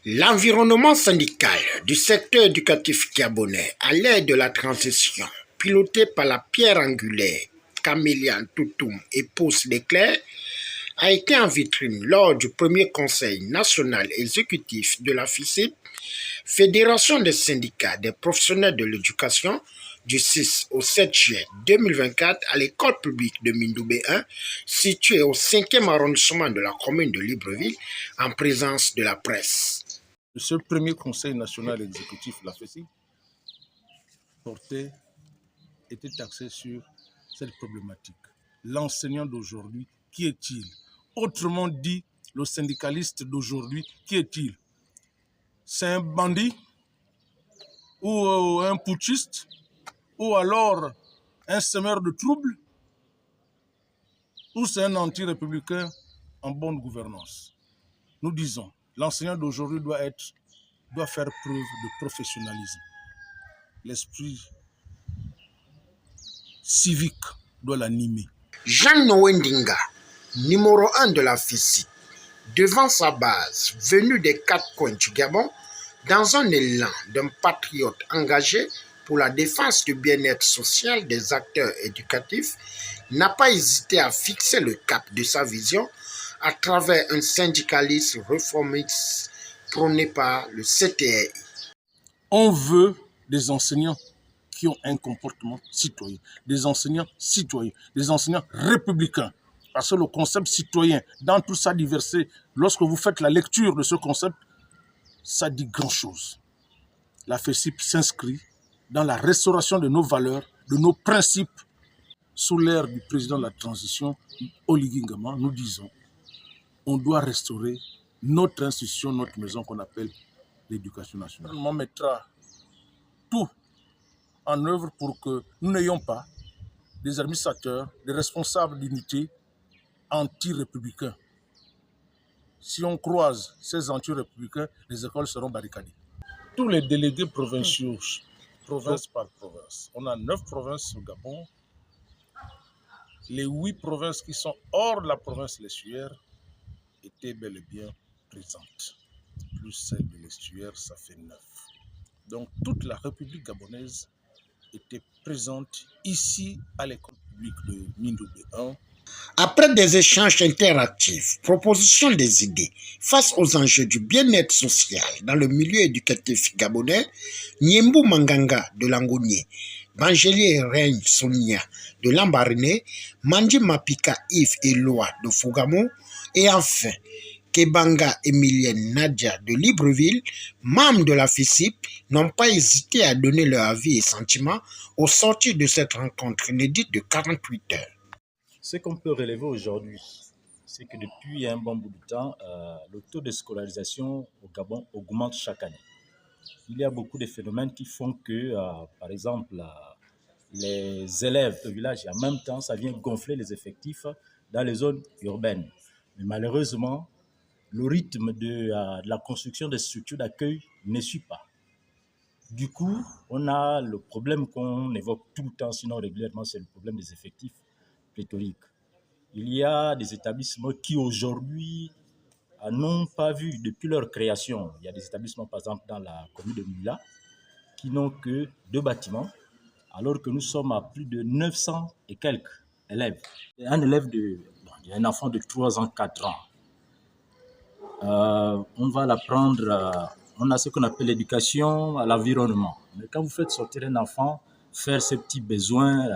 L'environnement syndical du secteur éducatif gabonais à l'ère de la transition, piloté par la pierre angulaire Camélia Toutoum et Pousse Leclerc, a été en vitrine lors du premier conseil national exécutif de la FICIP, Fédération des syndicats des professionnels de l'éducation, du 6 au 7 juillet 2024 à l'école publique de Mindoubé 1, située au 5e arrondissement de la commune de Libreville, en présence de la presse. Ce premier conseil national exécutif, la FECI, était axé sur cette problématique. L'enseignant d'aujourd'hui, qui est-il? Autrement dit, le syndicaliste d'aujourd'hui, qui est-il? C'est un bandit ou un putschiste ou alors un semeur de troubles ou c'est un anti-républicain en bonne gouvernance? Nous disons, l'enseignant d'aujourd'hui doit faire preuve de professionnalisme. L'esprit civique doit l'animer. Jean Nowendinga, numéro 1 de la FICI, devant sa base, venu des 4 coins du Gabon, dans un élan d'un patriote engagé pour la défense du bien-être social des acteurs éducatifs, n'a pas hésité à fixer le cap de sa vision à travers un syndicalisme réformiste prôné par le CTRI. On veut des enseignants qui ont un comportement citoyen, des enseignants citoyens, des enseignants républicains. Parce que le concept citoyen, dans toute sa diversité, lorsque vous faites la lecture de ce concept, ça dit grand-chose. La FECIP s'inscrit dans la restauration de nos valeurs, de nos principes. Sous l'ère du président de la transition, Oligui Nguema, nous disons, on doit restaurer notre institution, notre maison qu'on appelle l'éducation nationale. On mettra tout en œuvre pour que nous n'ayons pas des administrateurs, des responsables d'unité anti-républicains. Si on croise ces anti-républicains, les écoles seront barricadées. Tous les délégués provinciaux, province par province, on a 9 provinces au Gabon. Les 8 provinces qui sont hors de la province de l'estuaire étaient bel et bien présentes. Plus celle de l'estuaire, ça fait 9. Donc toute la République gabonaise était présente ici à l'école publique de Mindoubé 1. Après des échanges interactifs, proposition des idées face aux enjeux du bien-être social dans le milieu éducatif gabonais, Niembou Manganga de Langounier, Bangelier Reigne Sonia de Lambaréné, Mandi Mapika Yves et Loa de Fougamou et enfin Kebanga Emilienne Nadia de Libreville, membres de la FICIP, n'ont pas hésité à donner leur avis et sentiments au sortir de cette rencontre inédite de 48 heures. Ce qu'on peut relever aujourd'hui, c'est que depuis un bon bout de temps, le taux de scolarisation au Gabon augmente chaque année. Il y a beaucoup de phénomènes qui font que, par exemple, les élèves au village, et en même temps, ça vient gonfler les effectifs dans les zones urbaines. Mais malheureusement, le rythme de la construction des structures d'accueil ne suit pas. Du coup, on a le problème qu'on évoque tout le temps, sinon régulièrement, c'est le problème des effectifs pléthoriques. Il y a des établissements qui aujourd'hui n'ont pas vu depuis leur création. Il y a des établissements, par exemple, dans la commune de Mula, qui n'ont que 2 bâtiments, alors que nous sommes à plus de 900 et quelques élèves. Un élève il y a un enfant de 3 ans, 4 ans. On va l'apprendre, on a ce qu'on appelle l'éducation à l'environnement. Mais quand vous faites sortir un enfant, faire ses petits besoins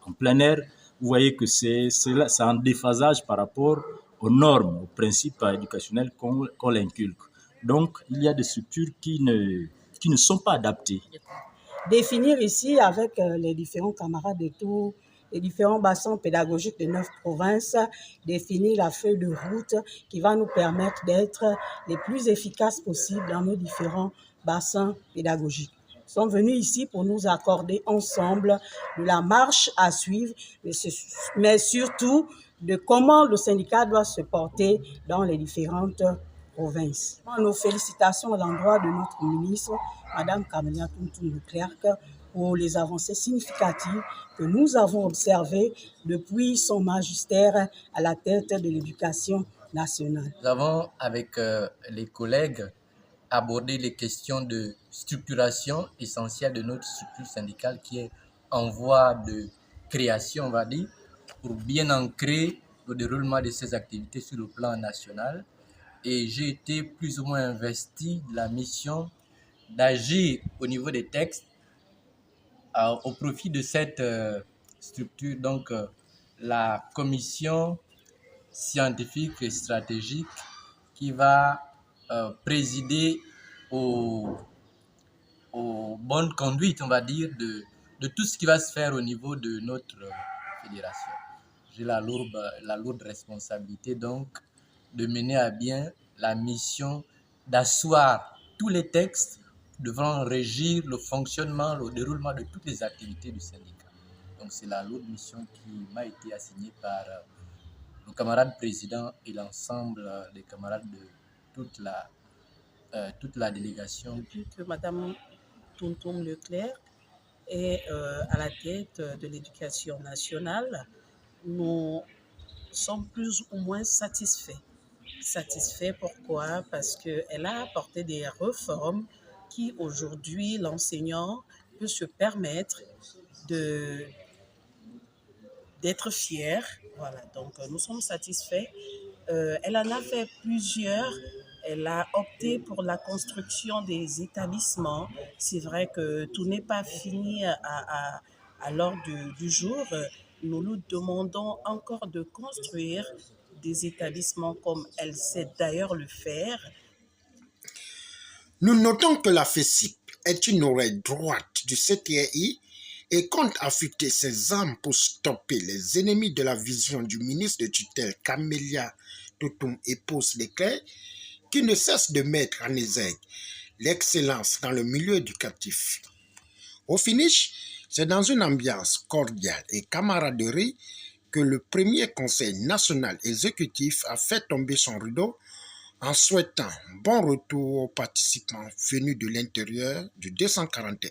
en plein air, vous voyez que c'est un déphasage par rapport aux normes, aux principes éducationnels qu'on l'inculque. Donc, il y a des structures qui ne sont pas adaptées. Définir ici avec les différents camarades de tous les différents bassins pédagogiques de 9 provinces, définir la feuille de route qui va nous permettre d'être les plus efficaces possibles dans nos différents bassins pédagogiques. Nous sommes venus ici pour nous accorder ensemble de la marche à suivre, mais surtout de comment le syndicat doit se porter dans les différentes provinces. Nos félicitations à l'endroit de notre ministre, Madame Camélia Toutoum Leclerc, pour les avancées significatives que nous avons observées depuis son magistère à la tête de l'éducation nationale. Nous avons, avec les collègues, aborder les questions de structuration essentielle de notre structure syndicale qui est en voie de création, on va dire, pour bien ancrer le déroulement de ces activités sur le plan national. Et j'ai été plus ou moins investi de la mission d'agir au niveau des textes au profit de cette structure, donc la commission scientifique et stratégique qui va présider aux bonnes conduites, on va dire, de tout ce qui va se faire au niveau de notre fédération. J'ai la lourde responsabilité donc de mener à bien la mission d'asseoir tous les textes devant régir le fonctionnement, le déroulement de toutes les activités du syndicat. Donc c'est la lourde mission qui m'a été assignée par le camarade président et l'ensemble des camarades de toute la délégation. Depuis que Mme Tonton Leclerc est à la tête de l'éducation nationale, nous sommes plus ou moins satisfaits. Satisfaits pourquoi? Parce qu'elle a apporté des réformes qui aujourd'hui l'enseignant peut se permettre d'être fier. Voilà, donc nous sommes satisfaits. Elle en a fait plusieurs. Elle a opté pour la construction des établissements. C'est vrai que tout n'est pas fini à l'ordre du jour. Nous nous demandons encore de construire des établissements comme elle sait d'ailleurs le faire. Nous notons que la FESIP est une oreille droite du CTRI et compte affûter ses armes pour stopper les ennemis de la vision du ministre de tutelle Camélia Toutoum épouse Leclerc, qui ne cesse de mettre en exergue l'excellence dans le milieu éducatif. Au finish, c'est dans une ambiance cordiale et camaraderie que le premier Conseil national exécutif a fait tomber son rideau en souhaitant bon retour aux participants venus de l'intérieur du 241.